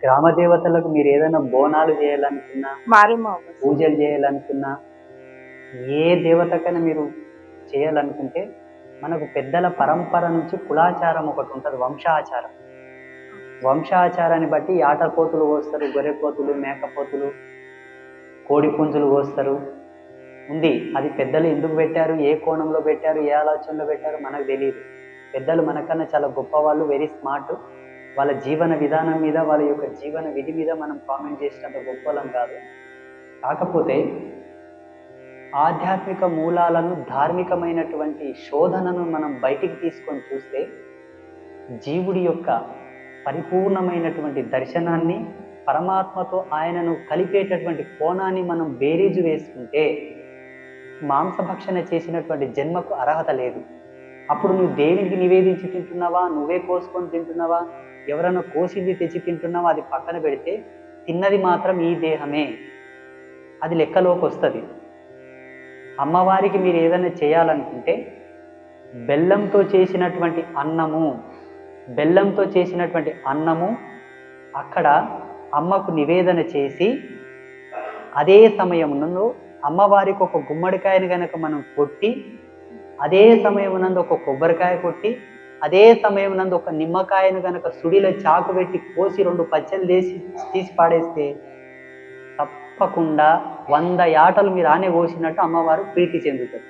గ్రామ దేవతలకు మీరు ఏదైనా బోనాలు చేయాలనుకున్నా, పూజలు చేయాలనుకున్నా, ఏ దేవతకైనా మీరు చేయాలనుకుంటే మనకు పెద్దల పరంపర నుంచి కులాచారం ఒకటి ఉంటుంది, వంశాచారం. వంశాచారాన్ని బట్టి ఆటపోతులు కోస్తారు, గొర్రెపోతులు, మేకపోతులు, కోడి పుంజులు కోస్తారు. ఉంది. అది పెద్దలు ఎందుకు పెట్టారు, ఏ కోణంలో పెట్టారు, ఏ ఆలోచనలో పెట్టారు మనకు తెలియదు. పెద్దలు మనకన్నా చాలా గొప్పవాళ్ళు, వెరీ స్మార్ట్. వాళ్ళ జీవన విధానం మీద, వాళ్ళ యొక్క జీవన విధి మీద మనం కామెంట్ చేసినంత గొప్పలం కాదు. కాకపోతే ఆధ్యాత్మిక మూలాలను, ధార్మికమైనటువంటి శోధనను మనం బయటికి తీసుకొని చూస్తే జీవుడి యొక్క పరిపూర్ణమైనటువంటి దర్శనాన్ని, పరమాత్మతో ఆయనను కలిపేటటువంటి కోణాన్ని మనం బేరీజు వేసుకుంటే మాంసభక్షణ చేసినటువంటి జన్మకు అర్హత లేదు. అప్పుడు నువ్వు దేవునికి నివేదించి తింటున్నావా, నువ్వే కోసుకొని తింటున్నావా, ఎవరైనా కోసింది తెచ్చి తింటున్నావా, అది పక్కన పెడితే తిన్నది మాత్రం ఈ దేహమే, అది లెక్కలోకి వస్తుంది. అమ్మవారికి మీరు ఏదైనా చేయాలనుకుంటే బెల్లంతో చేసినటువంటి అన్నము అక్కడ అమ్మకు నివేదన చేసి, అదే సమయమునందు అమ్మవారికి ఒక గుమ్మడికాయను గనక మనం కొట్టి, అదే సమయమునందు ఒక కొబ్బరికాయ కొట్టి, అదే సమయమునందు ఒక నిమ్మకాయను గనక సుడిలో చాకు పెట్టి కోసి 2 పచ్చలు తీసి పాడేస్తే తప్పకుండా 100 యాటలు మీరు ఆనే కోసినట్టు అమ్మవారు ప్రీతి చెందుతారు.